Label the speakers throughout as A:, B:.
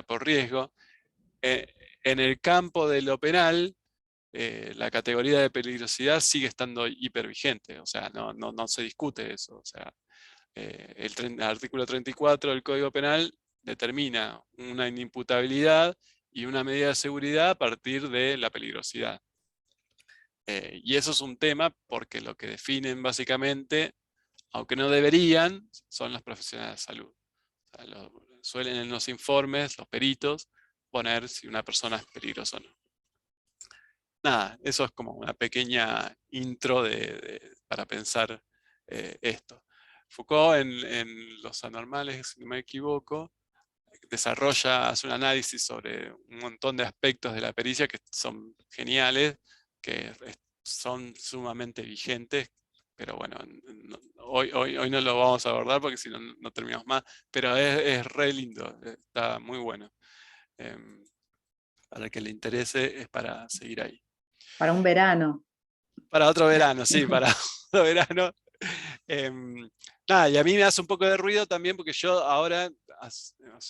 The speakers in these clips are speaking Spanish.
A: por riesgo. En el campo de lo penal, la categoría de peligrosidad sigue estando hipervigente, o sea, no se discute eso. O sea, el artículo 34 del Código Penal determina una inimputabilidad y una medida de seguridad a partir de la peligrosidad. Y eso es un tema porque lo que definen básicamente, aunque no deberían, son los profesionales de salud. O sea, suelen en los informes, los peritos, poner si una persona es peligrosa o no. Nada, eso es como una pequeña intro para pensar esto. Foucault en Los Anormales, si no me equivoco, hace un análisis sobre un montón de aspectos de la pericia que son geniales, que son sumamente vigentes, pero bueno, hoy no lo vamos a abordar porque si no, no terminamos más, pero es re lindo, está muy bueno. Para el que le interese es para seguir ahí.
B: Para un verano.
A: Para otro verano, sí, para otro verano. Nada, y a mí me hace un poco de ruido también porque yo ahora,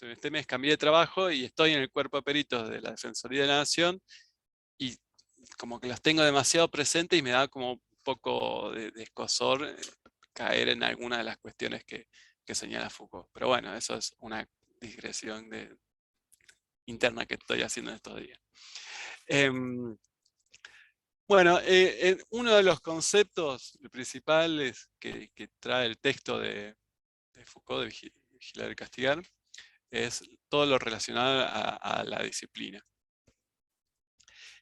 A: este mes cambié de trabajo y estoy en el cuerpo de peritos de la Defensoría de la Nación y como que los tengo demasiado presentes y me da como un poco de escozor caer en alguna de las cuestiones que señala Foucault. Pero bueno, eso es una digresión interna que estoy haciendo en estos días. Bueno, uno de los conceptos principales que trae el texto de Foucault, de Vigilar y Castigar, es todo lo relacionado a la disciplina.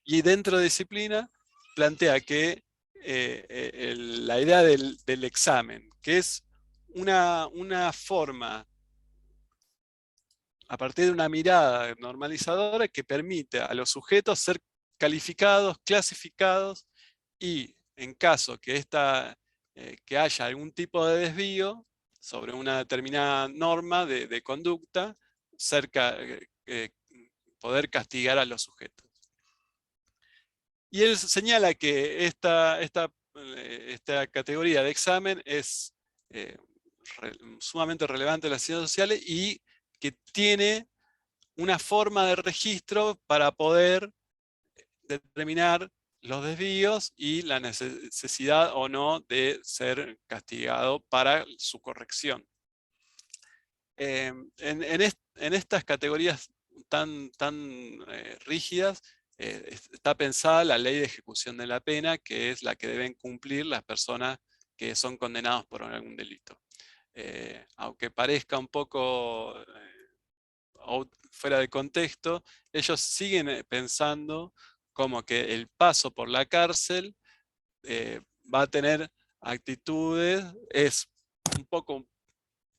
A: Y dentro de disciplina plantea que la idea del examen, que es una forma, a partir de una mirada normalizadora, que permite a los sujetos ser calificados, clasificados, y en caso que haya algún tipo de desvío sobre una determinada norma de conducta, poder castigar a los sujetos. Y él señala que esta categoría de examen es sumamente relevante en las ciencias sociales y que tiene una forma de registro para poder determinar los desvíos y la necesidad o no de ser castigado para su corrección. En estas categorías tan rígidas está pensada la ley de ejecución de la pena, que es la que deben cumplir las personas que son condenados por algún delito. Aunque parezca un poco fuera de contexto, ellos siguen pensando como que el paso por la cárcel va a tener actitudes, es un poco,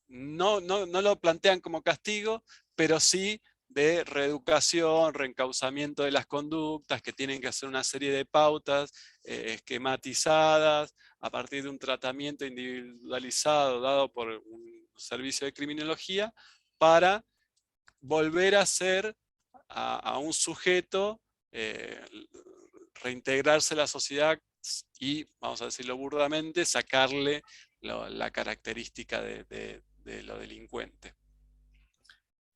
A: no lo plantean como castigo, pero sí de reeducación, reencauzamiento de las conductas, que tienen que hacer una serie de pautas esquematizadas a partir de un tratamiento individualizado dado por un servicio de criminología para volver a ser a un sujeto, reintegrarse a la sociedad y, vamos a decirlo burdamente, sacarle la característica de lo delincuente.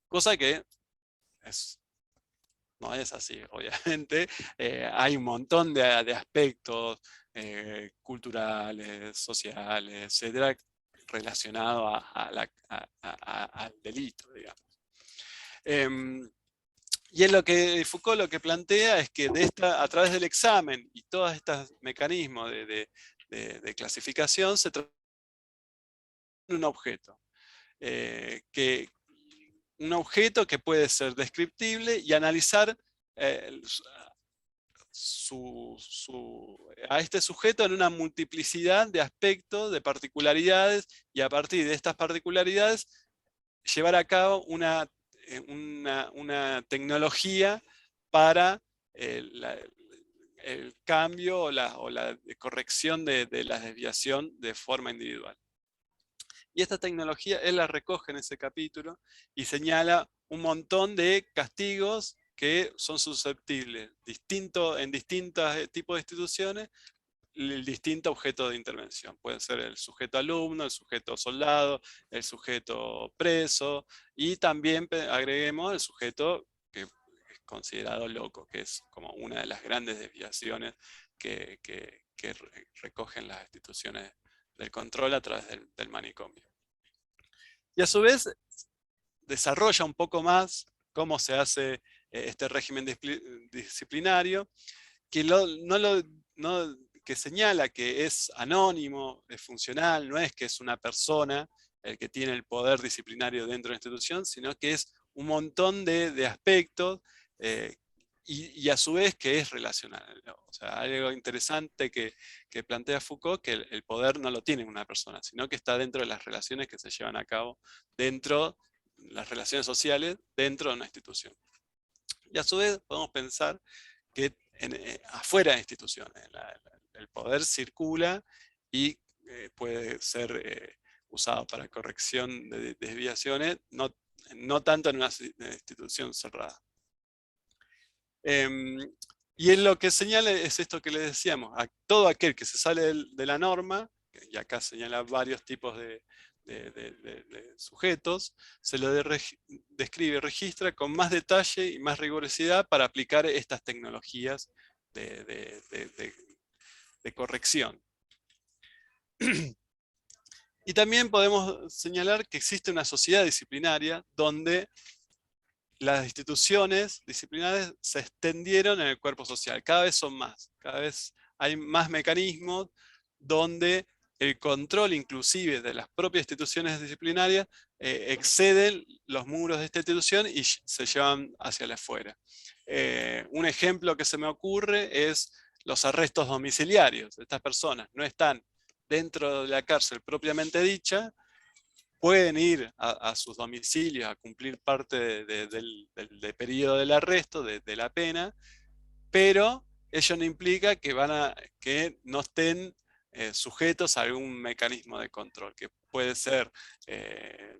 A: Cosa que no es así, obviamente. Hay un montón de aspectos culturales, sociales, etcétera, relacionados al delito, digamos. Y en lo que Foucault lo que plantea es que a través del examen y todos estos mecanismos de clasificación se trata de un objeto. Un objeto que puede ser descriptible y analizar a este sujeto en una multiplicidad de aspectos, de particularidades, y a partir de estas particularidades llevar a cabo una tecnología para el cambio o la corrección de la desviación de forma individual. Y esta tecnología él la recoge en ese capítulo y señala un montón de castigos que son susceptibles en distintos tipos de instituciones el distinto objeto de intervención. Puede ser el sujeto alumno, el sujeto soldado, el sujeto preso, y también agreguemos el sujeto que es considerado loco, que es como una de las grandes desviaciones que recogen las instituciones del control a través del manicomio. Y a su vez desarrolla un poco más cómo se hace este régimen disciplinario, que, que señala que es anónimo, es funcional, no es que es una persona el que tiene el poder disciplinario dentro de la institución, sino que es un montón de aspectos y a su vez que es relacional, ¿no? O sea, algo interesante que plantea Foucault, que el poder no lo tiene una persona, sino que está dentro de las relaciones que se llevan a cabo dentro las relaciones sociales dentro de una institución. Y a su vez podemos pensar que afuera de instituciones el poder circula y puede ser usado para corrección de desviaciones, no tanto en una institución cerrada. Y en lo que señala es esto que le decíamos, a todo aquel que se sale de la norma, y acá señala varios tipos de sujetos, se lo describe, registra con más detalle y más rigurosidad para aplicar estas tecnologías de corrección. Y también podemos señalar que existe una sociedad disciplinaria donde las instituciones disciplinarias se extendieron en el cuerpo social, cada vez son más, cada vez hay más mecanismos donde el control inclusive de las propias instituciones disciplinarias exceden los muros de esta institución y se llevan hacia la afuera. Un ejemplo que se me ocurre es los arrestos domiciliarios. Estas personas no están dentro de la cárcel propiamente dicha, pueden ir a sus domicilios a cumplir parte del periodo del arresto, de la pena, pero ello no implica que no estén sujetos a algún mecanismo de control, que puede ser,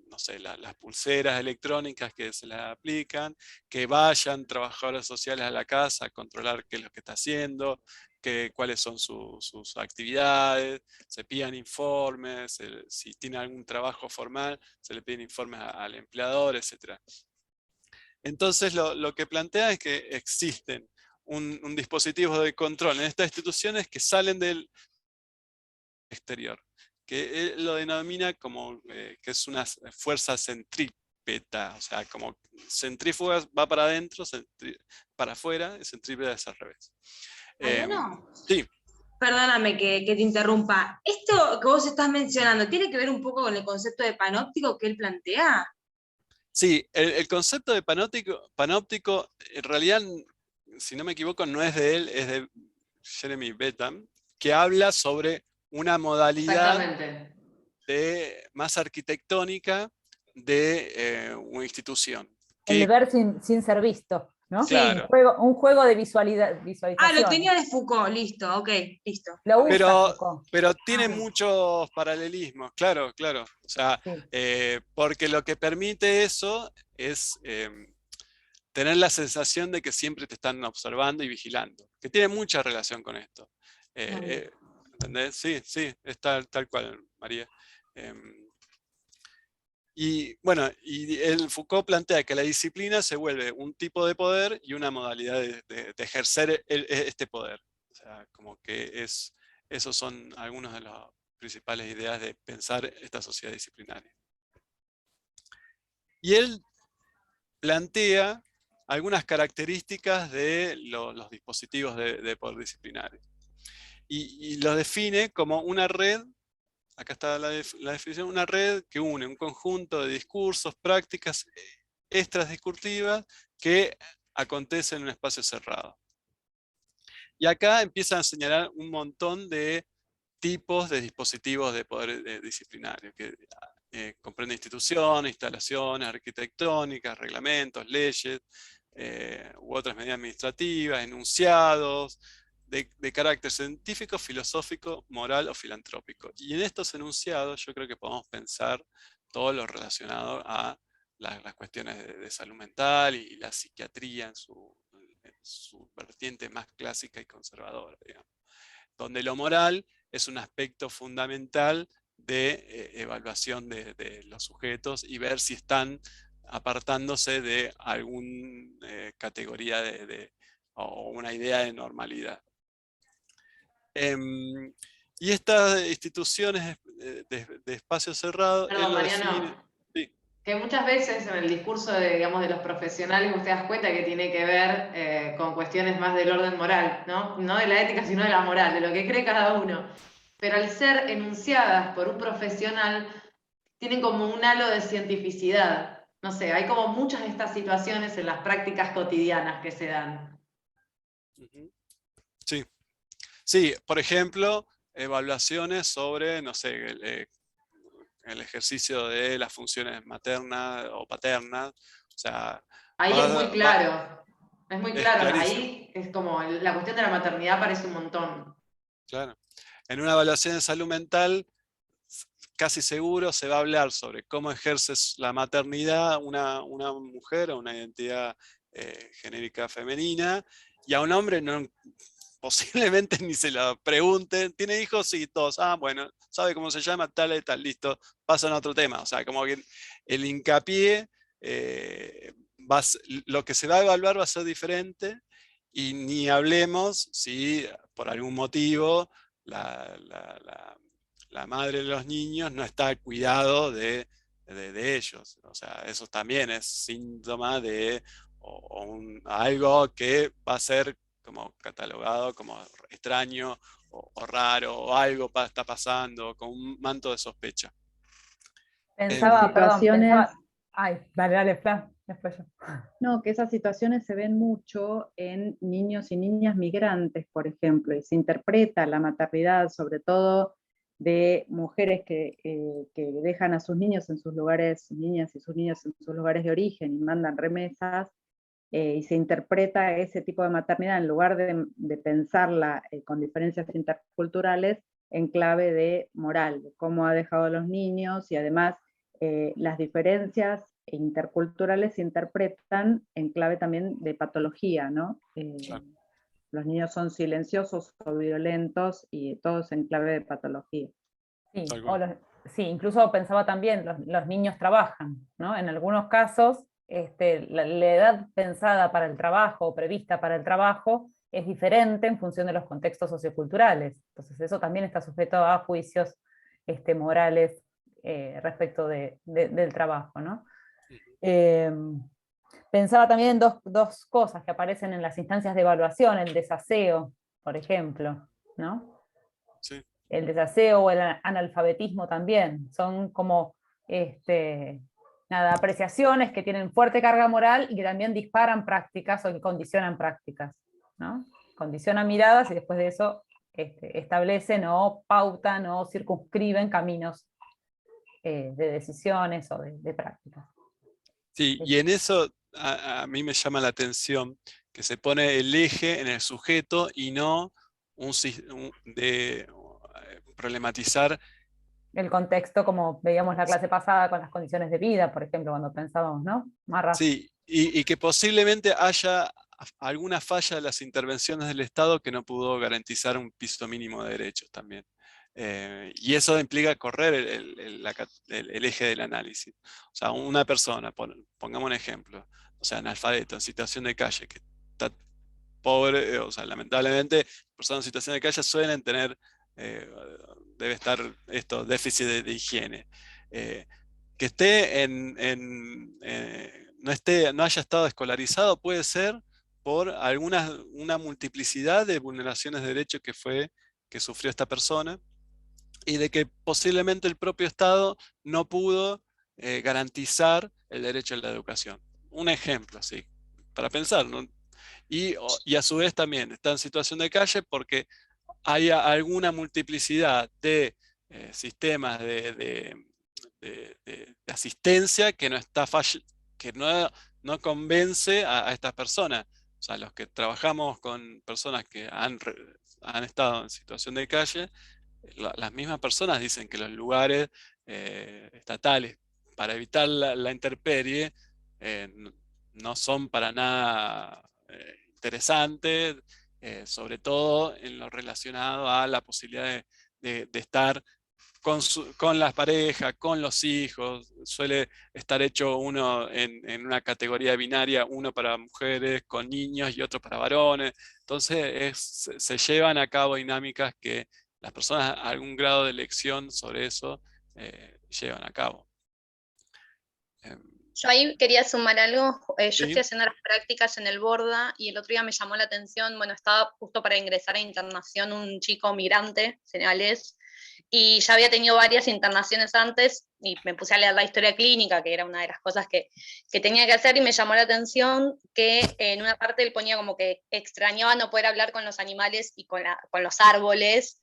A: no sé, las pulseras electrónicas que se les aplican, que vayan trabajadores sociales a la casa a controlar qué es lo que está haciendo, cuáles son sus actividades, se pidan informes, si tiene algún trabajo formal, se le piden informes al empleador, etc. Entonces lo que plantea es que existen un dispositivo de control en estas instituciones que salen del exterior, que él lo denomina como que es una fuerza centrípeta, o sea, como centrífuga va para adentro, para afuera, y centrípeta es al revés.
B: Mariano,
A: Sí.
B: perdóname que te interrumpa. Esto que vos estás mencionando, ¿tiene que ver un poco con el concepto de panóptico que él plantea?
A: Sí, el concepto de panóptico, en realidad, si no me equivoco, no es de él, es de Jeremy Bentham, que habla sobre una modalidad
C: Exactamente.
A: más arquitectónica de una institución.
D: El
A: Que,
D: ver sin ser visto, ¿no?
A: claro,
D: Un juego de
B: Ah, lo
D: visualización.
B: tenía de Foucault, listo, ok, listo.
D: Lo usa
A: pero,
D: Foucault.
A: pero tiene
B: Ah.
A: muchos paralelismos, claro, claro. O sea,
D: Sí.
A: porque lo que permite eso es tener la sensación de que siempre te están observando y vigilando, que tiene mucha relación con esto. ¿Entendés? Sí, sí, es tal cual, María. Y bueno, y Foucault plantea que la disciplina se vuelve un tipo de poder y una modalidad de ejercer este poder. O sea, como que esos son algunas de las principales ideas de pensar esta sociedad disciplinaria. Y él plantea algunas características de los dispositivos de poder disciplinario. Y lo define como una red, acá está la definición, una red que une un conjunto de discursos, prácticas extradiscursivas que acontecen en un espacio cerrado. Y acá empiezan a señalar un montón de tipos de dispositivos de poder disciplinario, que comprende instituciones, instalaciones arquitectónicas, reglamentos, leyes, u otras medidas administrativas, enunciados, de carácter científico, filosófico, moral o filantrópico. Y en estos enunciados yo creo que podemos pensar todo lo relacionado a las cuestiones de salud mental y la psiquiatría en su vertiente más clásica y conservadora, digamos. donde lo moral es un aspecto fundamental de evaluación de los sujetos y ver si están apartándose de alguna categoría o una idea de normalidad. Y estas instituciones de espacio cerrado, él
C: Perdón,
A: lo
C: Mariano,
A: define. Sí.
C: que muchas veces en el discurso de, digamos, de los profesionales usted das cuenta que tiene que ver con cuestiones más del orden moral, ¿no? No de la ética, sino de la moral, de lo que cree cada uno. Pero al ser enunciadas por un profesional, tienen como un halo de cientificidad. No sé, hay como muchas de estas situaciones en las prácticas cotidianas que se dan.
A: Sí. Sí, por ejemplo, evaluaciones sobre, no sé, el ejercicio de las funciones maternas o paternas. O sea,
C: Ahí es muy claro. Es muy
A: es
C: claro.
A: clarísimo.
C: Ahí es como la cuestión de la maternidad parece un montón.
A: Claro. En una evaluación de salud mental, casi seguro se va a hablar sobre cómo ejerce la maternidad una mujer o una identidad genérica femenina, y a un hombre posiblemente ni se lo pregunten. ¿Tiene hijos? Sí, todos. Ah, bueno, sabe cómo se llama, tal y tal, listo. Pasan a otro tema. O sea, como que el hincapié, lo que se va a evaluar va a ser diferente, y ni hablemos si por algún motivo la madre de los niños no está al cuidado de ellos. O sea, eso también es síntoma de algo que va a ser como catalogado como extraño o raro, o algo está pasando, con un manto de sospecha.
D: Pensaba, perdón,
E: situaciones,
D: ay, dale, Fran, después yo.
E: no, que esas situaciones se ven mucho en niños y niñas migrantes, por ejemplo, y se interpreta la maternidad, sobre todo de mujeres que dejan a sus niños en sus lugares, niñas y sus niños en sus lugares de origen y mandan remesas, y se interpreta ese tipo de maternidad en lugar de pensarla con diferencias interculturales en clave de moral, de cómo ha dejado a los niños, y además las diferencias interculturales se interpretan en clave también de patología, ¿no?
A: Claro.
E: Los niños son silenciosos o violentos y todos en clave de patología.
D: Sí,
A: Tal cual.
D: sí, incluso pensaba también, los niños trabajan, ¿no? En algunos casos, la edad pensada para el trabajo o prevista para el trabajo es diferente en función de los contextos socioculturales. Entonces eso también está sujeto a juicios morales respecto del trabajo, ¿no? Pensaba también en dos cosas que aparecen en las instancias de evaluación: el desaseo, por ejemplo, ¿no?
A: Sí.
D: El desaseo o el analfabetismo también, son como apreciaciones que tienen fuerte carga moral y que también disparan prácticas o que condicionan prácticas, ¿no? Condicionan miradas y después de eso establecen o pautan o circunscriben caminos de decisiones o de prácticas.
A: Sí, y en eso a mí me llama la atención que se pone el eje en el sujeto y no de problematizar.
D: El contexto, como veíamos la clase pasada con las condiciones de vida, por ejemplo, cuando pensábamos, ¿no? Marra.
A: Sí, y que posiblemente haya alguna falla de las intervenciones del Estado que no pudo garantizar un piso mínimo de derechos también. Y eso implica correr el eje del análisis. O sea, una persona, pongamos un ejemplo, o sea, analfabeto, en situación de calle, que está pobre, o sea, lamentablemente, personas en situación de calle suelen tener, debe estar déficit de higiene. Que esté no haya estado escolarizado puede ser por una multiplicidad de vulneraciones de derechos que sufrió esta persona, y de que posiblemente el propio Estado no pudo garantizar el derecho a la educación. Un ejemplo, sí, para pensar, ¿no? Y a su vez también está en situación de calle porque hay alguna multiplicidad de sistemas de asistencia que no convence a estas personas. O sea, los que trabajamos con personas que han estado en situación de calle, las mismas personas dicen que los lugares estatales para evitar la intemperie no son para nada interesantes, sobre todo en lo relacionado a la posibilidad de estar con las parejas, con los hijos. Suele estar hecho uno en una categoría binaria, uno para mujeres con niños y otro para varones. Entonces se llevan a cabo dinámicas que las personas a algún grado de elección sobre eso llevan a cabo.
F: Yo ahí quería sumar algo. Yo
A: Sí.
F: estoy haciendo las prácticas en el Borda y el otro día me llamó la atención, bueno, estaba justo para ingresar a internación un chico migrante senegalés y ya había tenido varias internaciones antes y me puse a leer la historia clínica, que era una de las cosas que tenía que hacer, y me llamó la atención que en una parte él ponía como que extrañaba no poder hablar con los animales y con los árboles.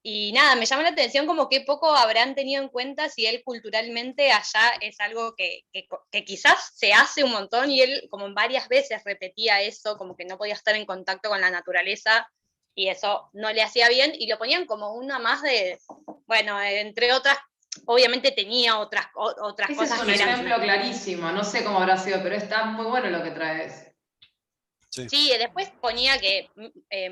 F: Y nada, me llama la atención como qué poco habrán tenido en cuenta si él culturalmente allá es algo que quizás se hace un montón, y él como varias veces repetía eso, como que no podía estar en contacto con la naturaleza y eso no le hacía bien, y lo ponían como una más de, bueno, entre otras, obviamente tenía otras
C: Ese
F: cosas
C: es un
F: que eran...
C: ejemplo clarísimo, no sé cómo habrá sido, pero está muy bueno lo que traes.
F: Sí, después ponía que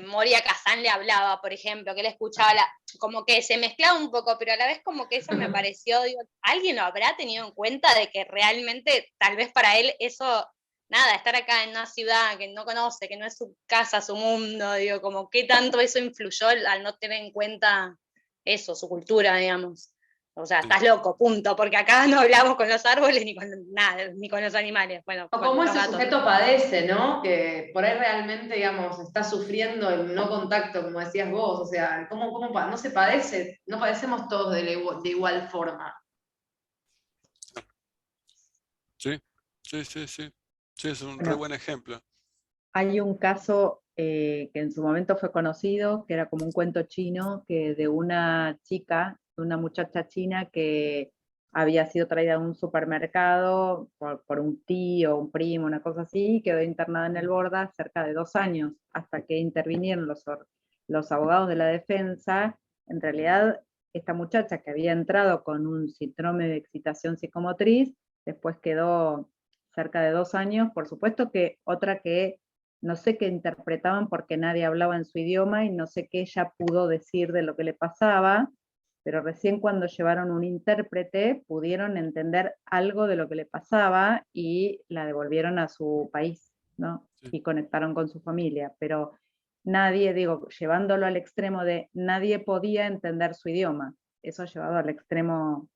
F: Moria Kazan le hablaba, por ejemplo, que él escuchaba, como que se mezclaba un poco, pero a la vez como que eso me pareció, digo, ¿alguien lo habrá tenido en cuenta de que realmente, tal vez para él eso, nada, estar acá en una ciudad que no conoce, que no es su casa, su mundo, digo, como qué tanto eso influyó al no tener en cuenta eso, su cultura, digamos? O sea, estás loco, punto, porque acá no hablamos con los árboles ni con nada, ni con los animales. Bueno,
C: O
F: con
C: cómo
F: los
C: ese
F: gatos.
C: sujeto padece, ¿no? Que por ahí realmente, digamos, está sufriendo el no contacto, como decías vos. O sea, no se padece? No padecemos todos de igual forma.
A: Sí, sí, sí, sí. Sí, es un re
E: Bueno,
A: buen ejemplo.
E: hay un caso que en su momento fue conocido, que era como un cuento chino, que de una chica, de una muchacha china que había sido traída a un supermercado por un tío, un primo, una cosa así, y quedó internada en el Borda cerca de 2 años, hasta que intervinieron los abogados de la defensa. En realidad, esta muchacha que había entrado con un síndrome de excitación psicomotriz, después quedó cerca de 2 años, por supuesto que otra que no sé qué interpretaban porque nadie hablaba en su idioma y no sé qué ella pudo decir de lo que le pasaba, pero recién cuando llevaron un intérprete pudieron entender algo de lo que le pasaba y la devolvieron a su país, ¿no?
A: Sí.
E: Y conectaron con su familia, pero nadie, digo, llevándolo al extremo de nadie podía entender su idioma, eso llevado al extremo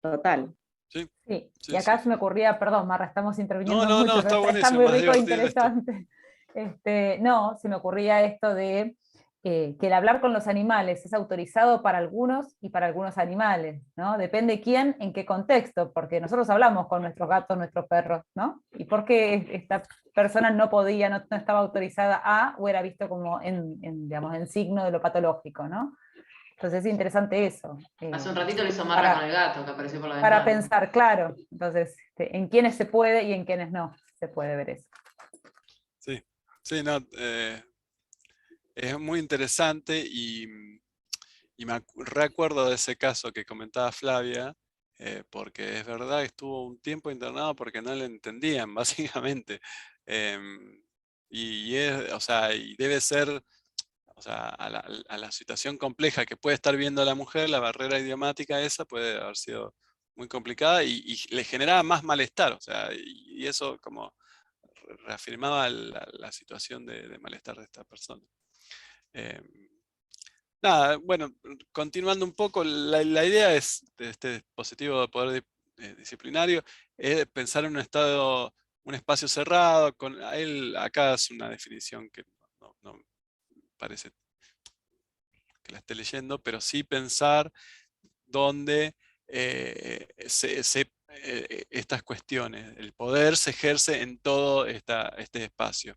E: total.
A: Sí,
D: Sí,
A: sí,
D: y acá
A: sí.
D: se me ocurría, perdón, Marra, estamos interviniendo
A: No,
D: mucho,
A: está
D: pero está
A: buenísimo,
D: muy
A: más
D: rico e
A: divertido esto.
D: interesante. No, se me ocurría esto de que el hablar con los animales es autorizado para algunos y para algunos animales, ¿no? Depende quién, en qué contexto, porque nosotros hablamos con nuestros gatos, nuestros perros, ¿no? ¿Y por qué esta persona no podía, no estaba autorizada a, o era visto como digamos, en signo de lo patológico, ¿no? Entonces es interesante eso.
C: Hace un ratito lo hizo Marra con el gato, que apareció por la ventana.
D: Para pensar, claro. Entonces, en quiénes se puede y en quiénes no se puede ver eso.
A: Sí, sí, no, es muy interesante y me recuerdo de ese caso que comentaba Flavia, porque es verdad que estuvo un tiempo internado porque no le entendían, básicamente. O sea, y debe ser, o sea, a la situación compleja que puede estar viendo la mujer, la barrera idiomática esa puede haber sido muy complicada y le generaba más malestar, o sea, y eso como reafirmaba la situación de malestar de esta persona. Nada, bueno, continuando un poco, la idea es de este dispositivo de poder disciplinario es pensar en un estado, un espacio cerrado. Acá es una definición que no parece que la esté leyendo, pero sí pensar donde estas cuestiones, el poder se ejerce en todo este espacio.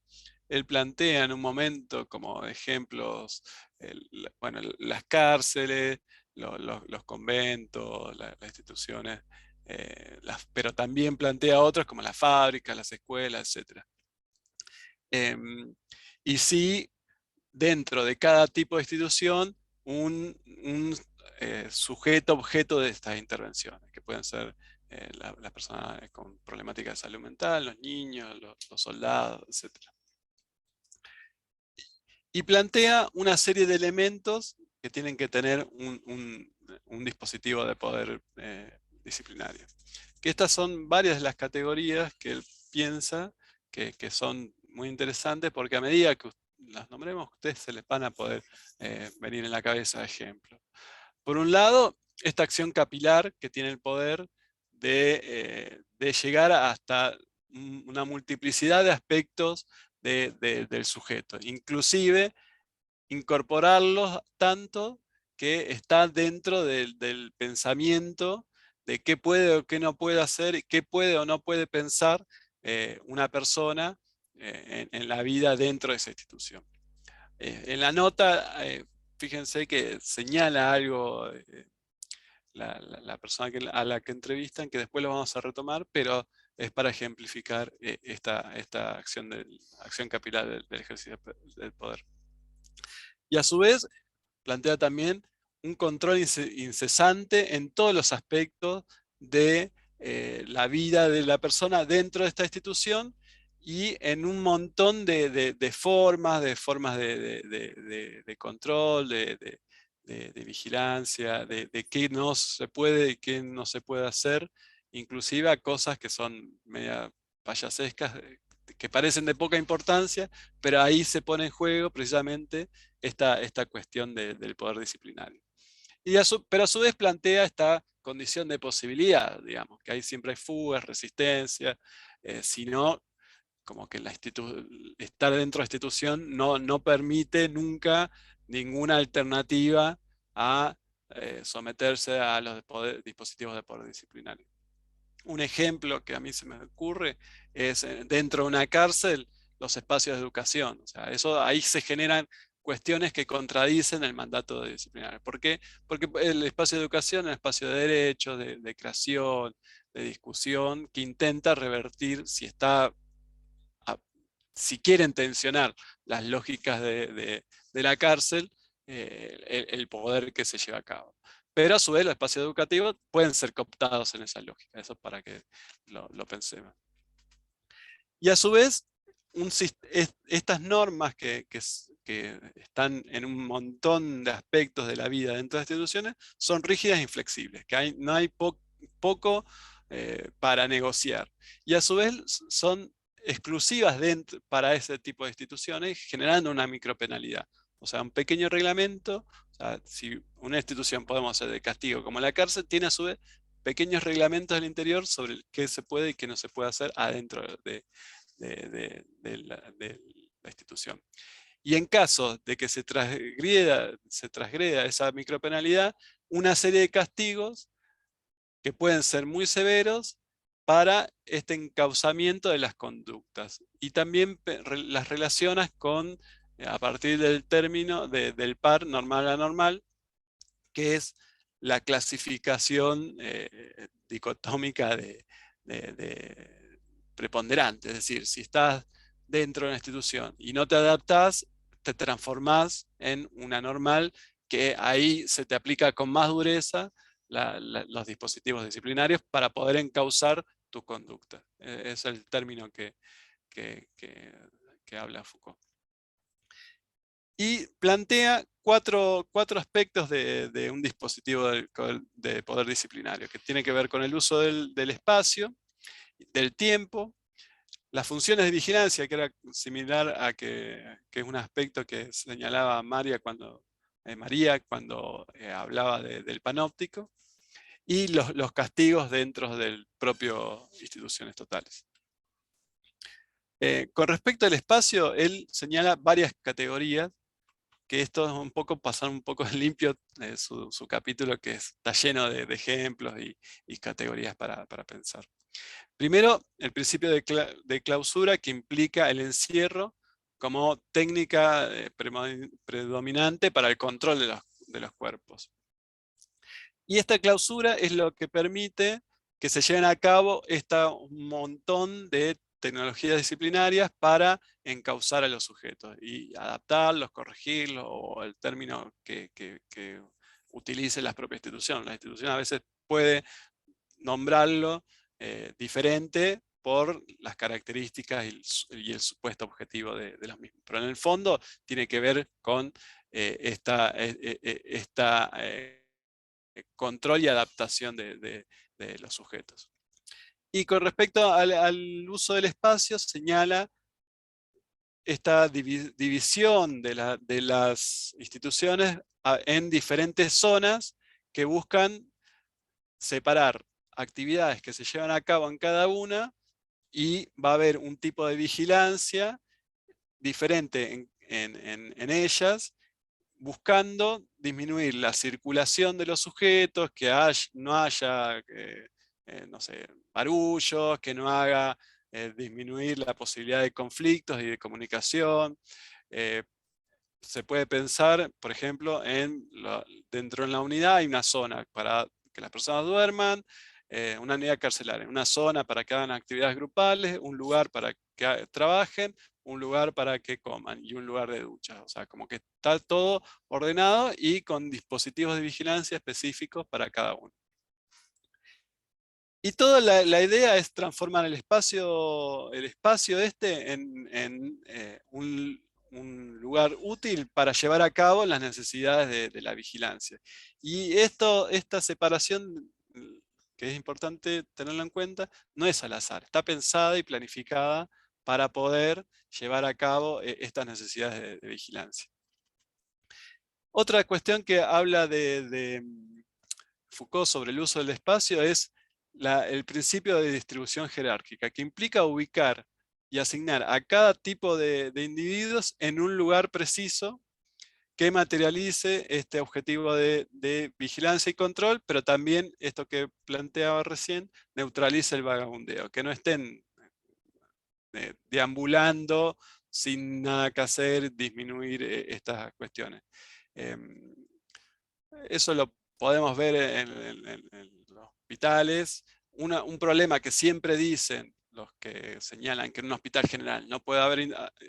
A: Él plantea en un momento como ejemplos, bueno, las cárceles, los conventos, las instituciones, pero también plantea otras como las fábricas, las escuelas, etc. Y sí, dentro de cada tipo de institución, un sujeto, objeto de estas intervenciones, que pueden ser las personas con problemáticas de salud mental, los niños, los soldados, etc. y plantea una serie de elementos que tienen que tener un dispositivo de poder disciplinario. Que estas son varias de las categorías que él piensa que son muy interesantes, porque a medida que las nombremos, ustedes se les van a poder venir en la cabeza ejemplos. Por un lado, esta acción capilar que tiene el poder de llegar hasta una multiplicidad de aspectos del sujeto, inclusive incorporarlos tanto que está dentro del pensamiento de qué puede o qué no puede hacer, y qué puede o no puede pensar una persona en la vida dentro de esa institución. En la nota, fíjense que señala algo la persona a la que entrevistan, que después lo vamos a retomar, pero es para ejemplificar esta acción capilar del ejercicio del poder. Y a su vez, plantea también un control incesante en todos los aspectos de la vida de la persona dentro de esta institución, y en un montón de formas de control, de vigilancia, de qué no se puede y qué no se puede hacer, inclusive a cosas que son media payasescas, que parecen de poca importancia, pero ahí se pone en juego precisamente esta cuestión del poder disciplinario. Pero a su vez plantea esta condición de posibilidad, digamos, que ahí siempre hay fugas, resistencia, sino como que estar dentro de la institución no permite nunca ninguna alternativa a someterse a los dispositivos de poder disciplinario. Un ejemplo que a mí se me ocurre es dentro de una cárcel los espacios de educación. O sea, ahí se generan cuestiones que contradicen el mandato disciplinario. ¿Por qué? Porque el espacio de educación es un espacio de derechos, de creación, de discusión, que intenta revertir, si quieren tensionar las lógicas de la cárcel, el poder que se lleva a cabo. Pero a su vez los espacios educativos pueden ser cooptados en esa lógica. Eso es para que lo pensemos. Y a su vez, estas normas que están en un montón de aspectos de la vida dentro de las instituciones son rígidas e inflexibles, que no hay poco para negociar. Y a su vez son exclusivas para ese tipo de instituciones, generando una micropenalidad. O sea, un pequeño reglamento. O sea, si una institución podemos hacer de castigo como la cárcel, tiene a su vez pequeños reglamentos del interior sobre qué se puede y qué no se puede hacer adentro de la institución. Y en caso de que se transgreda esa micropenalidad, una serie de castigos que pueden ser muy severos para este encauzamiento de las conductas. Y también las relacionas con, a partir del término del par normal-anormal, que es la clasificación dicotómica preponderante. Es decir, si estás dentro de una institución y no te adaptás, te transformás en una normal, que ahí se te aplica con más dureza los dispositivos disciplinarios para poder encauzar tu conducta. Es el término que habla Foucault. Y plantea cuatro aspectos de un dispositivo de poder disciplinario, que tiene que ver con el uso del espacio, del tiempo, las funciones de vigilancia, que era similar a que es un aspecto que señalaba María cuando hablaba del panóptico, y los castigos dentro del propio instituciones totales. Con respecto al espacio, él señala varias categorías, que esto es un poco pasar un poco en limpio su capítulo, que está lleno de ejemplos y categorías para pensar. Primero, el principio de clausura, que implica el encierro como técnica predominante para el control de los cuerpos. Y esta clausura es lo que permite que se lleven a cabo un montón de tecnologías disciplinarias para encauzar a los sujetos y adaptarlos, corregirlos, o el término que utilice la propia institución. La institución a veces puede nombrarlo diferente por las características y el supuesto objetivo de los mismos. Pero en el fondo tiene que ver con control y adaptación de los sujetos. Y con respecto al uso del espacio, señala esta división de las instituciones en diferentes zonas que buscan separar actividades que se llevan a cabo en cada una, y va a haber un tipo de vigilancia diferente en ellas, buscando disminuir la circulación de los sujetos, que no haya no sé, barullos, que no haga disminuir la posibilidad de conflictos y de comunicación. Se puede pensar, por ejemplo, dentro de la unidad hay una zona para que las personas duerman, una unidad carcelaria, una zona para que hagan actividades grupales, un lugar para que trabajen, un lugar para que coman y un lugar de ducha. O sea, como que está todo ordenado y con dispositivos de vigilancia específicos para cada uno. Y toda la idea es transformar el espacio en un lugar útil para llevar a cabo las necesidades de la vigilancia. Y esta separación, que es importante tenerlo en cuenta, no es al azar, está pensada y planificada para poder llevar a cabo estas necesidades de vigilancia. Otra cuestión que habla de Foucault sobre el uso del espacio es el principio de distribución jerárquica, que implica ubicar y asignar a cada tipo de individuos en un lugar preciso que materialice este objetivo de vigilancia y control, pero también, esto que planteaba recién, neutralice el vagabundeo, que no estén deambulando sin nada que hacer, disminuir estas cuestiones. Eso lo podemos ver en los hospitales. Un problema que siempre dicen los que señalan que en un hospital general no puede haber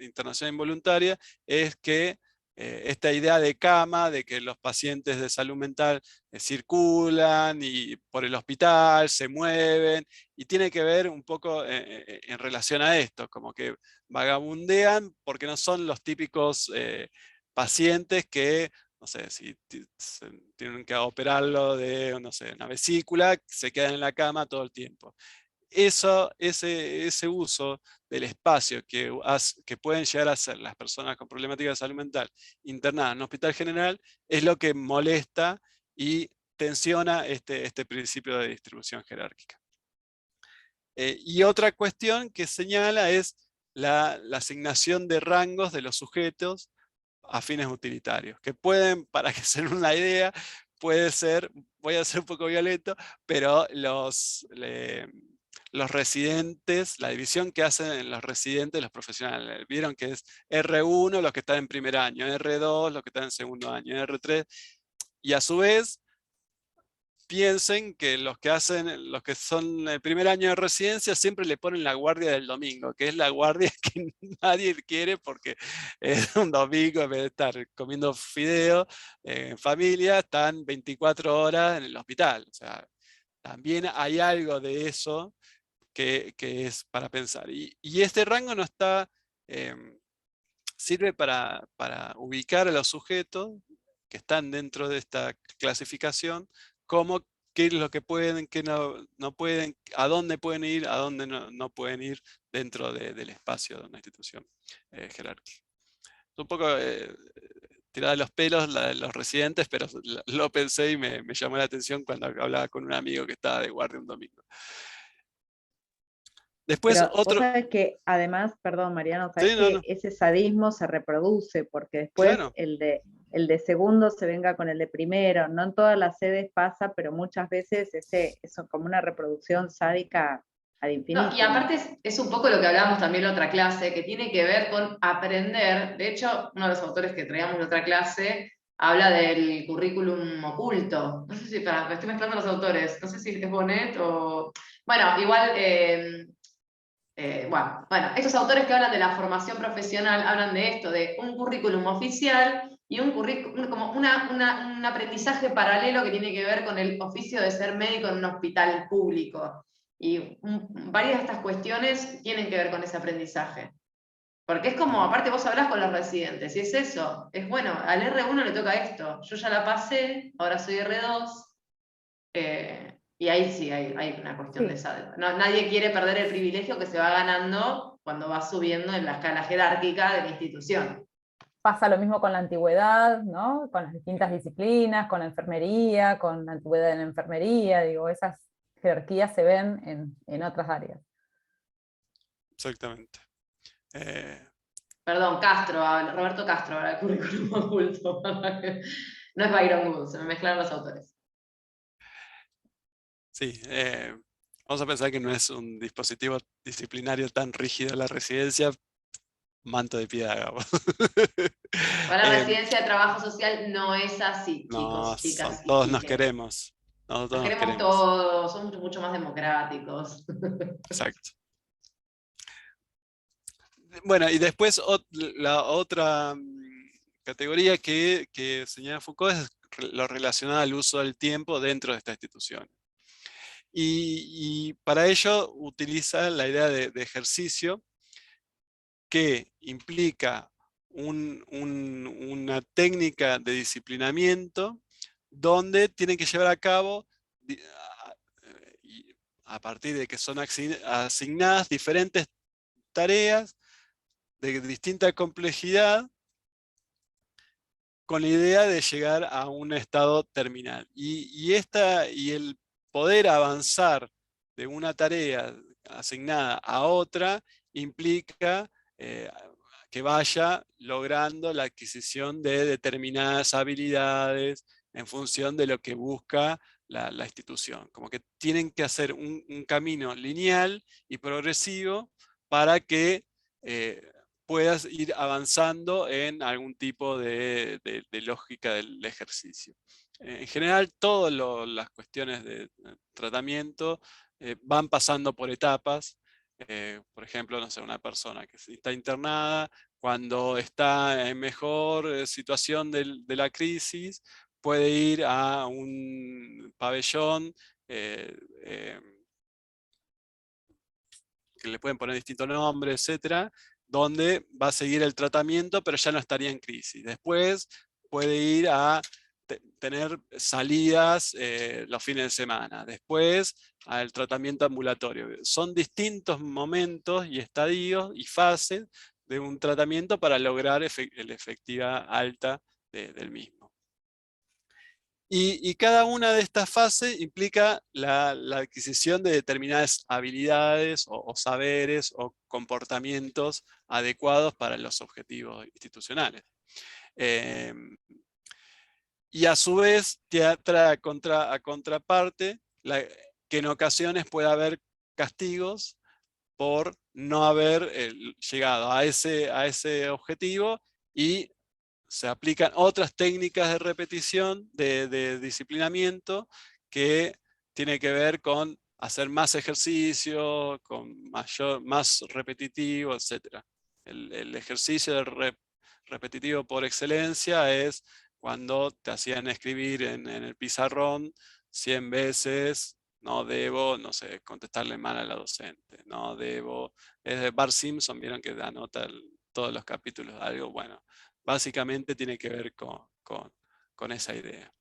A: internación involuntaria, es que esta idea de cama, de que los pacientes de salud mental circulan y por el hospital, se mueven, y tiene que ver un poco en relación a esto, como que vagabundean porque no son los típicos pacientes que, no sé, si tienen que operarlo de, no sé, una vesícula, se quedan en la cama todo el tiempo. Ese uso del espacio que pueden llegar a ser las personas con problemáticas de salud mental internadas en un hospital general es lo que molesta y tensiona este principio de distribución jerárquica. Y otra cuestión que señala es la asignación de rangos de los sujetos a fines utilitarios, que pueden, para que se den una idea, puede ser, voy a ser un poco violento, pero los residentes, la división que hacen en los residentes, los profesionales, vieron que es R1 los que están en primer año, R2 los que están en segundo año, R3, y a su vez piensen que los que son el primer año de residencia siempre le ponen la guardia del domingo, que es la guardia que nadie quiere porque es un domingo, en vez de estar comiendo fideo en familia, están 24 horas en el hospital. O sea, también hay algo de eso que es para pensar. Y este rango no está, sirve para ubicar a los sujetos que están dentro de esta clasificación, como qué es lo que pueden, qué no pueden, a dónde pueden ir, a dónde no pueden ir dentro del espacio de una institución jerárquica. Un poco tirada de los pelos los residentes, pero lo pensé y me llamó la atención cuando hablaba con un amigo que estaba de guardia un domingo. Después
E: pero
A: otro...
E: vos sabés que además, perdón Mariano, sabés que ese sadismo se reproduce, porque después
A: claro,
E: el de segundo se venga con el de primero, no en todas las sedes pasa, pero muchas veces eso como una reproducción sádica ad infinitum.
C: No, y aparte es un poco lo que hablábamos también en otra clase, que tiene que ver con aprender. De hecho, uno de los autores que traíamos en otra clase habla del currículum oculto. No sé si, me estoy mezclando los autores, no sé si es Bonet o... Bueno, igual... bueno, estos autores que hablan de la formación profesional hablan de esto, de un currículum oficial y como un aprendizaje paralelo que tiene que ver con el oficio de ser médico en un hospital público. Y varias de estas cuestiones tienen que ver con ese aprendizaje. Porque es como, aparte vos hablás con los residentes, y es eso, es bueno, al R1 le toca esto, yo ya la pasé, ahora soy R2, y ahí sí hay una cuestión de esa. No, nadie quiere perder el privilegio que se va ganando cuando va subiendo en la escala jerárquica de la institución.
D: Pasa lo mismo con la antigüedad, ¿no? Con las distintas disciplinas, con la enfermería, con la antigüedad en la enfermería, digo, esas jerarquías se ven en otras áreas.
A: Exactamente.
C: Perdón, Roberto Castro, ahora el currículum oculto. No es Byron Wood, se me mezclaron los autores.
A: Sí, vamos a pensar que no es un dispositivo disciplinario tan rígido la residencia, manto de piedra, hagamos.
C: Para la residencia de trabajo social no es así,
A: No,
C: chicos, chicas y
A: todos nos
C: chiques.
A: queremos. Nosotros
C: Nos
A: nos
C: queremos
A: queremos.
C: todos, somos mucho más democráticos.
A: Exacto. Bueno, y después la otra categoría que señala Foucault es lo relacionado al uso del tiempo dentro de esta institución. Y para ello utiliza la idea de ejercicio, que implica una técnica de disciplinamiento donde tienen que llevar a cabo, a partir de que son asignadas diferentes tareas de distinta complejidad, con la idea de llegar a un estado terminal. Y el poder avanzar de una tarea asignada a otra implica que vaya logrando la adquisición de determinadas habilidades en función de lo que busca la institución. Como que tienen que hacer un camino lineal y progresivo para que puedas ir avanzando en algún tipo de lógica del ejercicio. En general, todas las cuestiones de tratamiento van pasando por etapas. Por ejemplo, no sé, una persona que está internada, cuando está en mejor situación de la crisis, puede ir a un pabellón que le pueden poner distintos nombres, etcétera, donde va a seguir el tratamiento, pero ya no estaría en crisis. Después puede ir a tener salidas los fines de semana. Después al tratamiento ambulatorio. Son distintos momentos y estadios y fases de un tratamiento para lograr la efectividad alta del mismo. Y cada una de estas fases implica la adquisición de determinadas habilidades o saberes o comportamientos adecuados para los objetivos institucionales. Y a su vez trae a contraparte que en ocasiones puede haber castigos por no haber llegado a ese objetivo, y se aplican otras técnicas de repetición, de disciplinamiento, que tiene que ver con hacer más ejercicio, con más repetitivo, etc. El ejercicio repetitivo por excelencia es cuando te hacían escribir en el pizarrón 100 veces, no debo, no sé, contestarle mal a la docente, no debo, es de Bart Simpson, vieron que anota todos los capítulos, algo bueno. Básicamente tiene que ver con esa idea.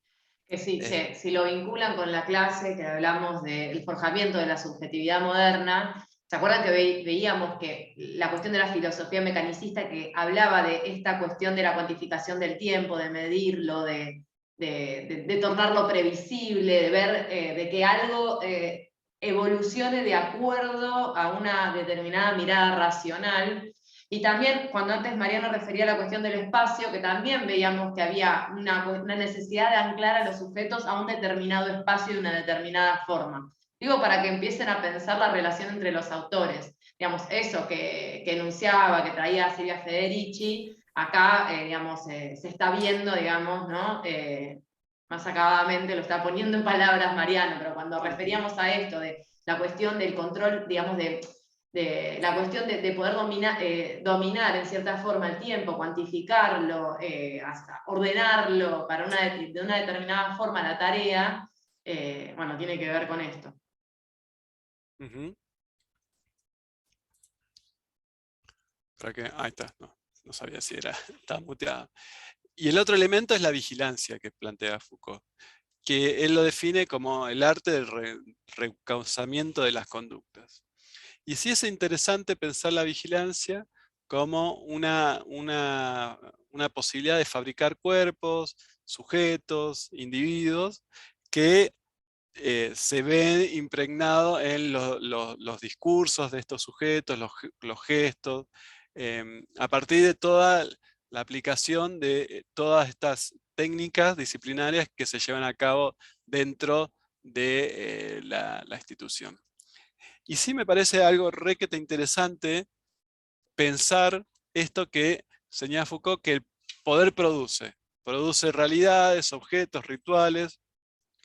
C: Que sí, si lo vinculan con la clase que hablamos del forjamiento de la subjetividad moderna, ¿se acuerdan que veíamos que la cuestión de la filosofía mecanicista que hablaba de esta cuestión de la cuantificación del tiempo, de medirlo, de tornarlo previsible, de ver de que algo evolucione de acuerdo a una determinada mirada racional? Y también, cuando antes Mariano refería a la cuestión del espacio, que también veíamos que había una necesidad de anclar a los sujetos a un determinado espacio de una determinada forma. Digo, para que empiecen a pensar la relación entre los autores. Digamos, eso que enunciaba, que traía Silvia Federici, acá, digamos, se está viendo, digamos, ¿no? Más acabadamente lo está poniendo en palabras Mariano, pero cuando referíamos a esto, de la cuestión del control, digamos, de la cuestión de poder dominar en cierta forma el tiempo, cuantificarlo, hasta ordenarlo para de una determinada forma la tarea, bueno, tiene que ver con esto.
A: Ujú. Ahí está, no sabía si estaba muteado. Y el otro elemento es la vigilancia que plantea Foucault, que él lo define como el arte del reencauzamiento de las conductas. Y sí es interesante pensar la vigilancia como una posibilidad de fabricar cuerpos, sujetos, individuos, que se ve impregnado en los discursos de estos sujetos, los gestos, a partir de toda la aplicación de todas estas técnicas disciplinarias que se llevan a cabo dentro de la institución. Y sí me parece algo requete interesante pensar esto que señala Foucault, que el poder produce realidades, objetos, rituales,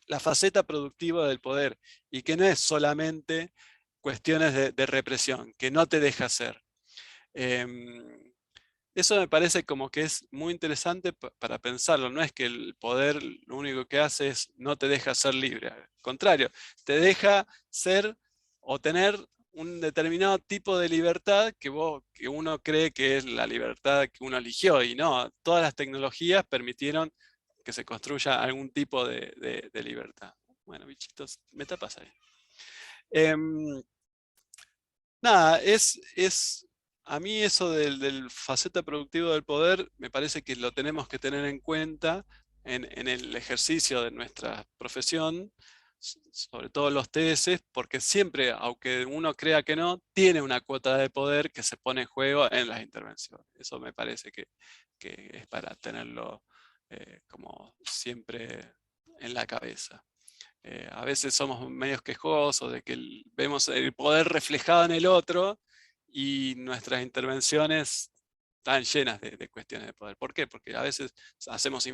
A: la faceta productiva del poder, y que no es solamente cuestiones de represión, que no te deja hacer. Eso me parece como que es muy interesante para pensarlo. No es que el poder lo único que hace es no te deja ser libre. Al contrario, te deja ser o tener un determinado tipo de libertad que uno cree que es la libertad que uno eligió. Y no, todas las tecnologías permitieron que se construya algún tipo de libertad. Bueno, bichitos, me tapas ahí. Nada, a mí eso del faceta productivo del poder me parece que lo tenemos que tener en cuenta en el ejercicio de nuestra profesión, sobre todo los TS, porque siempre, aunque uno crea que no, tiene una cuota de poder que se pone en juego en las intervenciones. Eso me parece que es para tenerlo como siempre en la cabeza. A veces somos medios quejosos de que vemos el poder reflejado en el otro y nuestras intervenciones están llenas de cuestiones de poder. ¿Por qué? Porque a veces hacemos